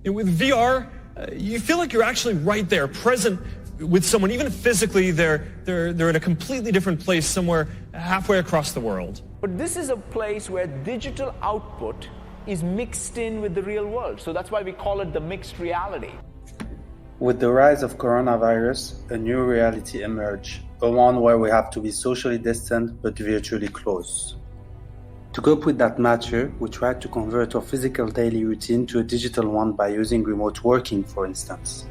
With VR, you feel like you're actually right there, present with someone, even if physically they're in a completely different place somewhere halfway across the world. But this is a place where digital output is mixed in with the real world. So that's why we call it the mixed reality. With the rise of coronavirus, a new reality emerged, a one where we have to be socially distant but virtually close. To cope with that matter, we tried to convert our physical daily routine to a digital one by using remote working, for instance.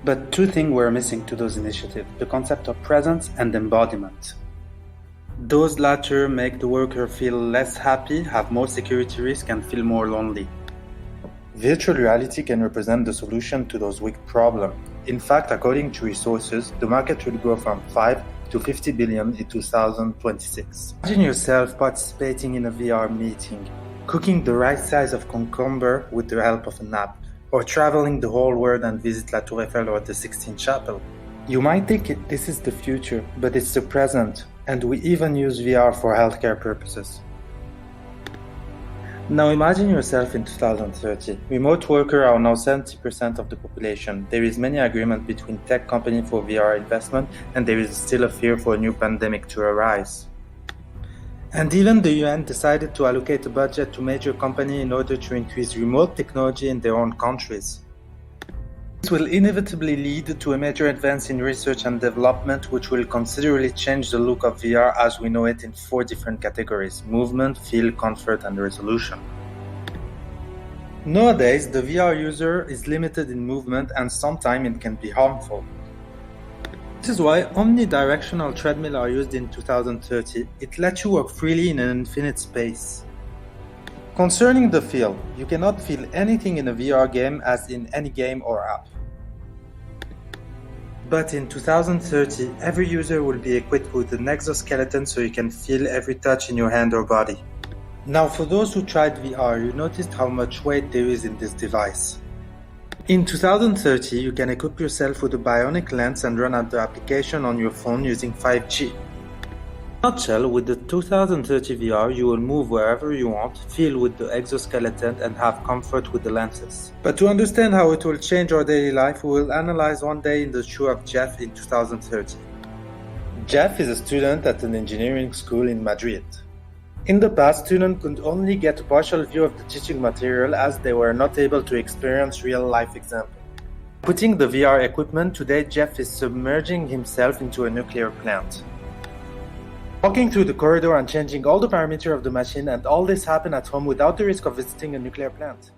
But two things were missing to those initiatives: the concept of presence and embodiment. Those latter make the worker feel less happy, have more security risk, and feel more lonely. Virtual reality can represent the solution to those weak problems. In fact, according to resources, the market will grow from 5 to 50 billion in 2026. Imagine yourself participating in a VR meeting, cooking the right size of cucumber with the help of an app, or traveling the whole world and visit La Tour Eiffel or the Sixtine Chapel. You might think this is the future, but it's the present, and we even use VR for healthcare purposes. Now imagine yourself in 2030. Remote workers are now 70% of the population. There is many agreement between tech companies for VR investment, and there is still a fear for a new pandemic to arise. And even the UN decided to allocate a budget to major companies in order to increase remote technology in their own countries. This will inevitably lead to a major advance in research and development, which will considerably change the look of VR as we know it in 4 different categories: movement, feel, comfort, and resolution. Nowadays, the VR user is limited in movement and sometimes it can be harmful. This is why omnidirectional treadmills are used in 2030. It lets you walk freely in an infinite space. Concerning the feel, you cannot feel anything in a VR game as in any game or app. But in 2030, every user will be equipped with an exoskeleton so you can feel every touch in your hand or body. Now, for those who tried VR, you noticed how much weight there is in this device. In 2030, you can equip yourself with a bionic lens and run the application on your phone using 5G. In a nutshell, with the 2030 VR, you will move wherever you want, feel with the exoskeleton, and have comfort with the lenses. But to understand how it will change our daily life, we will analyze one day in the shoe of Jeff in 2030. Jeff is a student at an engineering school in Madrid. In the past, students could only get a partial view of the teaching material as they were not able to experience real-life examples. Putting the VR equipment, today Jeff is submerging himself into a nuclear plant. Walking through the corridor and changing all the parameters of the machine, and all this happened at home without the risk of visiting a nuclear plant.